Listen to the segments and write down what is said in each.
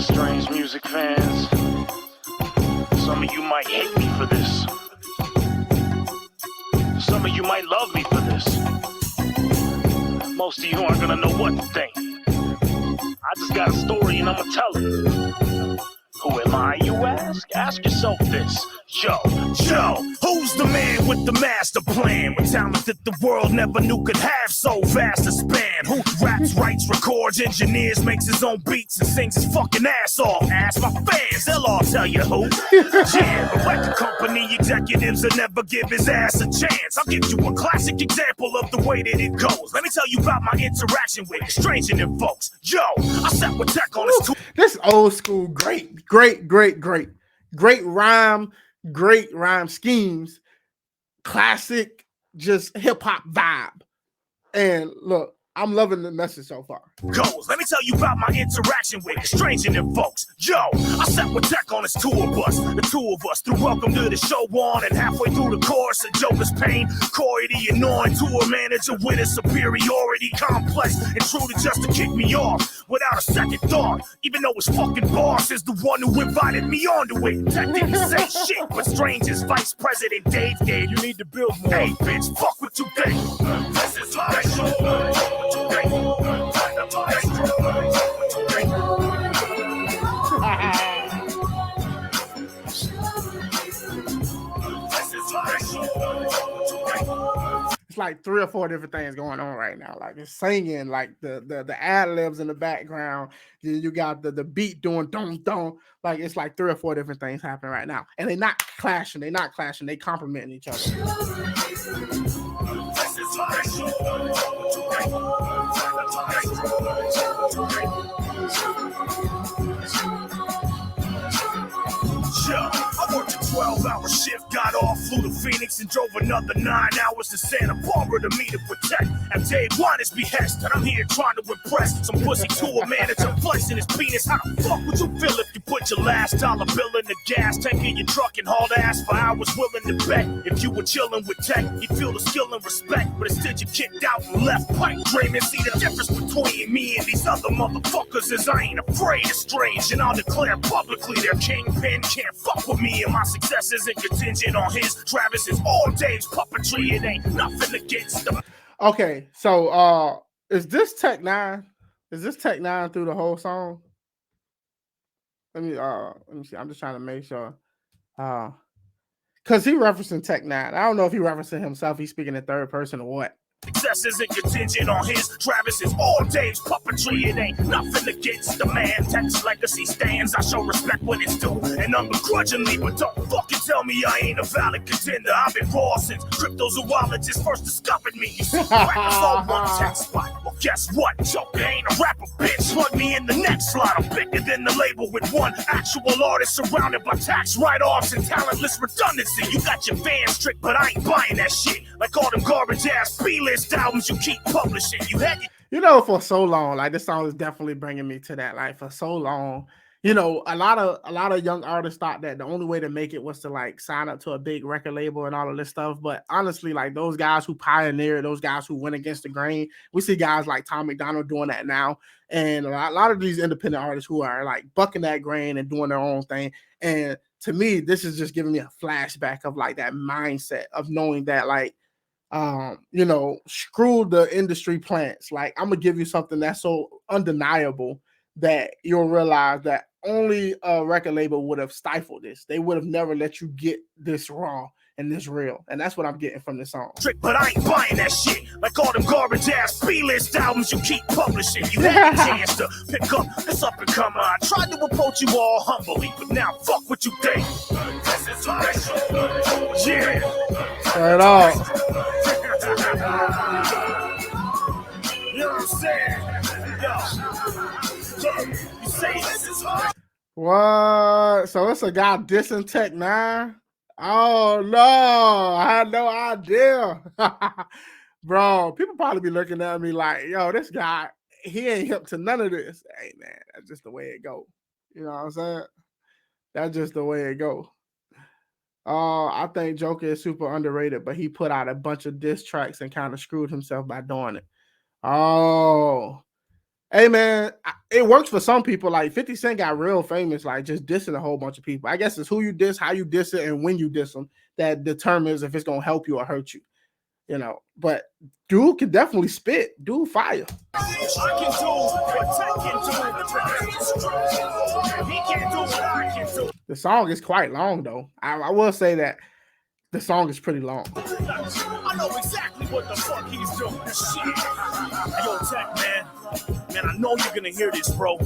Strange music fans, some of you might hate me for this. Some of you might love me for this. Most of you aren't gonna know what to think. I just got a story and I'ma tell it. Who am I, you ask? Ask yourself this. Yo, who's the man with the master plan? With talent that the world never knew could have so vast a span. Who raps, writes, records, engineers, makes his own beats and sings his fucking ass off? Ask my fans, they'll all tell you who. Yeah, the record company executives will never give his ass a chance. I'll give you a classic example of the way that it goes. Let me tell you about my interaction with strange and folks. Yo, I sat with Tech on his tour. This old school, great rhyme schemes, classic, just hip hop vibe. And look, I'm loving the message so far. Goes. Let me tell you about my interaction with strange and folks. Yo, I sat with Tech on his tour bus. The two of us threw Welcome to the Show on, and halfway through the chorus of Joker's Pain, Corey the annoying tour manager with a superiority complex intruded just to kick me off without a second thought. Even though his fucking boss is the one who invited me onto it. Tech didn't say shit, but Strange's vice president Dave gave. You need to build more. Hey, bitch, fuck what you think. This is my show. It's like 3 or 4 different things going on right now. Like it's singing, like the ad libs in the background. You got the beat doing dum dum. Like it's like 3 or 4 different things happening right now, and they're not clashing. They complementing each other. Yeah, I worked a 12-hour shift, got off, flew to Phoenix, and drove another 9 hours to Santa Barbara to meet and protect at Dave Wanna's behest. And I'm here trying to impress some pussy tour manager flexing his penis. How the fuck would you feel if you put your last dollar bill in the gas tank in your truck and hauled ass for hours willing to bet? If you were chilling with Tech, you'd feel the skill and respect, but instead you kicked out and left pipe dreaming. See the difference between me and these other motherfuckers is I ain't afraid of strange, and I'll declare publicly their kingpin can't fuck with me, and my success isn't contingent on his. Travis is all Dave's puppetry. It ain't nothing against them. Okay, so is this Tech N9ne? Is this Tech N9ne through the whole song? Let me see. I'm just trying to make sure. Cause he referencing Tech N9ne. I don't know if he referencing himself. He's speaking in third person or what. Success isn't contingent on his. Travis is all Dave's puppetry. It ain't nothing against the man. Tech's legacy stands. I show respect when it's due, and unbegrudgingly, but don't fucking tell me I ain't a valid contender. I've been raw since cryptozoologists first discovered me. You see, rappers all one Tech spot. Well, guess what? Joker ain't a rapper, bitch. Slug me in the next slot. I'm bigger than the label with one actual artist surrounded by tax write-offs and talentless redundancy. You got your fans tricked, but I ain't buying that shit. Like all them garbage ass B-list albums you keep publishing. You know, for so long, like this song is definitely bringing me to that. Like for so long, you know, a lot of young artists thought that the only way to make it was to like sign up to a big record label and all of this stuff. But honestly, like those guys who pioneered, those guys who went against the grain, we see guys like Tom McDonald doing that now, and a lot of these independent artists who are like bucking that grain and doing their own thing. And to me, this is just giving me a flashback of like that mindset of knowing that like, you know, screw the industry plants. Like I'm gonna give you something that's so undeniable that you'll realize that only a record label would have stifled this. They would have never let you get this raw and this real. And that's what I'm getting from this song. Trick, but I ain't buying that shit. Like all them garbage ass B-list albums you keep publishing. You had a chance to pick up this up and come on. Tried to approach you all humbly, but now fuck what you think. This is my show. Yeah. Right on. You know what I'm saying? Yo, you say this is my. What? So it's a guy dissing Tech N9ne? Oh no, I had no idea. Bro, people probably be looking at me like, yo, this guy, he ain't hip to none of this. Hey man, that's just the way it go. You know what I'm saying? That's just the way it go. I think Joker is super underrated, but he put out a bunch of diss tracks and kind of screwed himself by doing it. Oh, Hey man, it works for some people. Like 50 Cent got real famous, like just dissing a whole bunch of people. I guess it's who you diss, how you diss it, and when you diss them that determines if it's gonna help you or hurt you. You know, but dude can definitely spit. Dude fire. The song is quite long though. I will say that the song is pretty long. I know exactly what the fuck he's doing. Shit. Yo, Tech, man, I know you're gonna hear this, bro.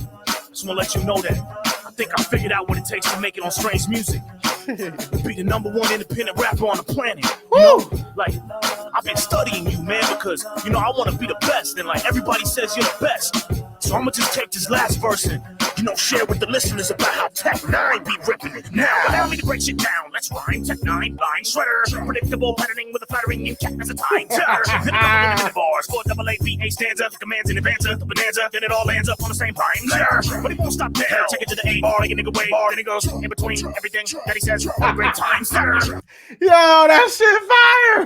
Just wanna let you know that I think I figured out what it takes to make it on Strange Music. Be the #1 independent rapper on the planet. You know, like, I've been studying you, man, because, you know, I want to be the best, and, like, everybody says you're the best. So I'm going to just take this last verse and, you know, share with the listeners about how N9ne be ripping it. Now, allow me to break shit down. Let's rhyme. N9ne, blind shredder. Predictable patterning with a flattering and cat as a time teller. Then a couple minute bars. 4 stanza. Commands in advance of the bonanza. Then it all lands up on the same rhyme letter. But he won't stop there. Take it to the A bar. Take a nigga way. Then it goes in between everything that he says. What a great time setter. Yo, that shit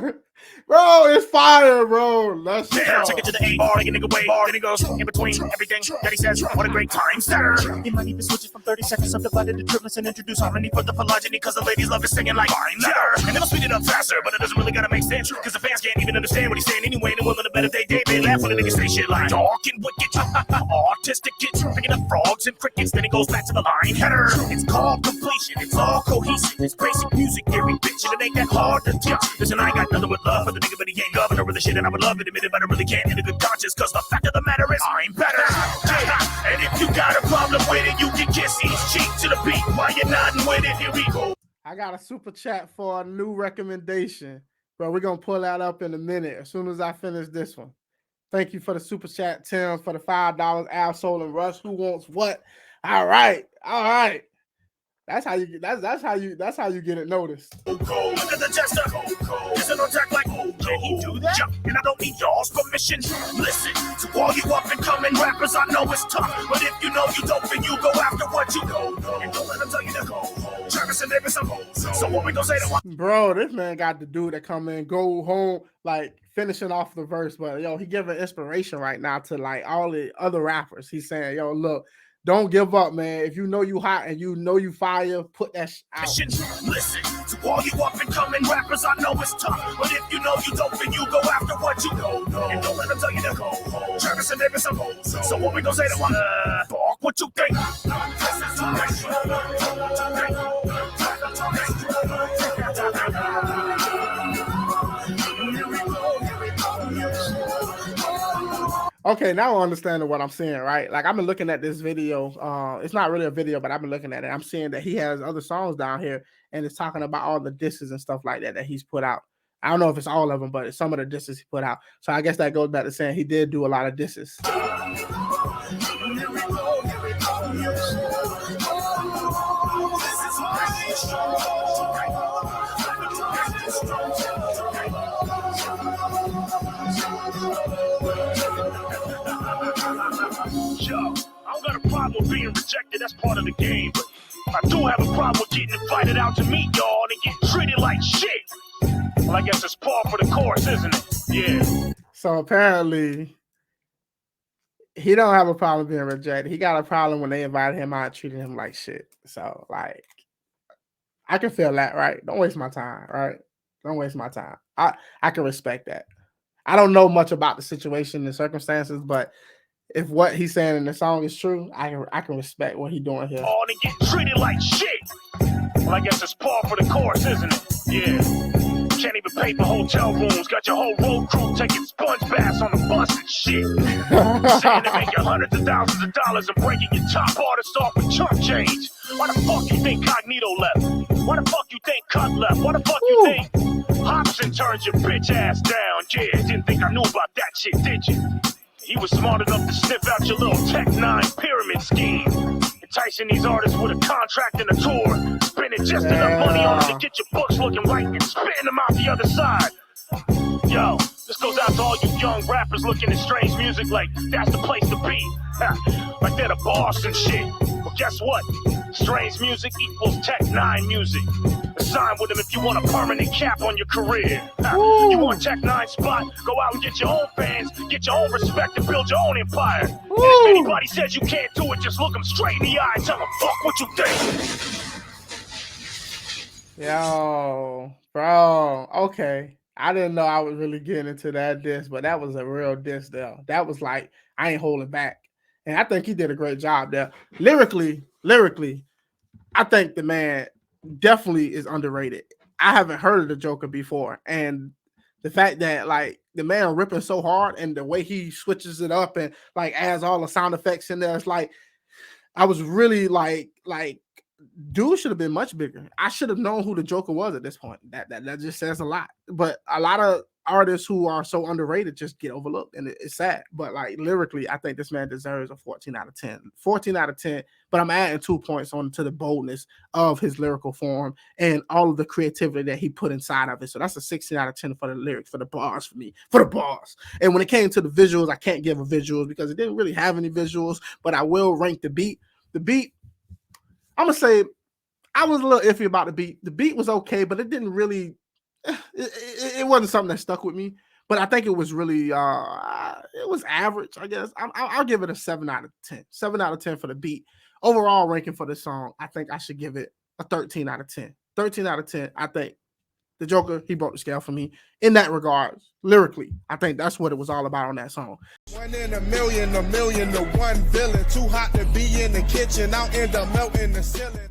fire. Bro, it's fire, bro. Let's take it to the A bar, like a nigga way, then it goes in between everything that he says. What a great time setter. He might even switch it from 30 seconds subdivided to triplets and introduce harmony for the phylogeny, because the ladies love it singing like fine letter. And they'll speed it up faster, but it doesn't really gotta make sense, because the fans can't even understand what he's saying anyway. They're willing to bet if they laugh when the niggas say shit like dark and wicked, autistic kids picking up frogs and crickets. Then it goes back to the line header. It's called completion. It's all cohesive. It's basic music theory, bitch, and it ain't that hard to teach. Listen, I ain't got nothing but love for the nigga, but he ain't governor of the shit, and I would love it, admit it, but I really can't in a good conscience, cause the fact of the matter is I'm better. Yeah. And if you got a problem with it, you can kiss his cheek to the beat while you're nodding with it. Here we go. I got a super chat for a new recommendation, but we're gonna pull that up in a minute as soon as I finish this one. Thank you for the super chat, Tim, for the $5. Al, Soul, and Russ. Who wants what? All right. That's how you get it noticed. Look at the jester. Isn't on track like, can he do that? And I don't need y'all's permission. Listen, to all you up and coming rappers, I know it's tough. But if you know you don't, then you go after what you know. And don't let them tell you to go. Travis and Davis, so what we gonna say to one? Bro, this man got the dude that come in, go home, like finishing off the verse. But yo, he giving inspiration right now to like all the other rappers. He's saying, yo, look, don't give up, man. If you know you hot and you know you fire, put that out. Listen, to all you up and coming rappers, I know it's tough. But if you know you don't, then you go after what you know. And don't let them tell you to go. Travis and Davis, so what we gonna say to one? Fuck what you think. Okay, now I understand what I'm saying, right? Like I've been looking at this video. It's not really a video, but I've been looking at it. I'm seeing that he has other songs down here, and it's talking about all the disses and stuff like that he's put out. I don't know if it's all of them, but it's some of the disses he put out. So I guess that goes back to saying he did do a lot of disses. Yo, I don't got a problem with being rejected, that's part of the game, but I do have a problem with getting invited out to meet y'all and getting treated like shit. Well, I guess it's par for the course, isn't it? Yeah. So apparently, he don't have a problem being rejected. He got a problem when they invited him out, treating him like shit. So, like, I can feel that, right? Don't waste my time, right? Don't waste my time. I can respect that. I don't know much about the situation and circumstances, but if what he's saying in the song is true, I can respect what he's doing here. Oh, they get treated like shit. Well, I guess it's par for the course, isn't it? Yeah. Can't even pay for hotel rooms. Got your whole road crew taking sponge baths on the bus and shit. Saying they make you hundreds of thousands of dollars and breaking your top artists off with chump change. Why the fuck you think Cognito left? Why the fuck you think Cut left? Why the fuck you think Hobson turned your bitch ass down? Yeah, didn't think I knew about that shit, did you? He was smart enough to sniff out your little N9ne pyramid scheme. Enticing these artists with a contract and a tour. Spending just enough money on them to get your books looking right and spitting them out the other side. Yo, this goes out to all you young rappers looking at Strange Music like that's the place to be. Like they're the boss and shit. Well, guess what? Strange music equals N9ne music. Sign with him if you want a permanent cap on your career. You want N9ne spot? Go out and get your own fans, get your own respect, and build your own empire. And if anybody says you can't do it, just look them straight in the eye and tell them, fuck what you think. Yo, bro. Okay. I didn't know I was really getting into that diss, but that was a real diss there. That was like, I ain't holding back. And I think he did a great job there. Lyrically, I think the man definitely is underrated. I haven't heard of the Jokerr before. And the fact that like the man ripping so hard and the way he switches it up and like adds all the sound effects in there, it's like I was really like dude should have been much bigger. I should have known who the Jokerr was at this point. That just says a lot. But a lot of artists who are so underrated just get overlooked, and it's sad. But like lyrically, I think this man deserves a 14 out of 10. 14 out of 10. But I'm adding 2 points on to the boldness of his lyrical form and all of the creativity that he put inside of it. So that's a 16 out of 10 for the lyrics, for the bars for me, for the bars. And when it came to the visuals, I can't give a visuals because it didn't really have any visuals, but I will rank the beat. The beat, I'm gonna say I was a little iffy about the beat. The beat was okay, but it didn't really. It wasn't something that stuck with me. But I think it was really. It was average, I guess. I'll give it a 7 out of 10. 7 out of 10 for the beat. Overall ranking for the song, I think I should give it a 13 out of 10. 13 out of 10. I think the Jokerr, he broke the scale for me in that regard. Lyrically, I think that's what it was all about on that song. 1 in a million to 1 villain. Too hot to be in the kitchen, I'll end up melting the ceiling.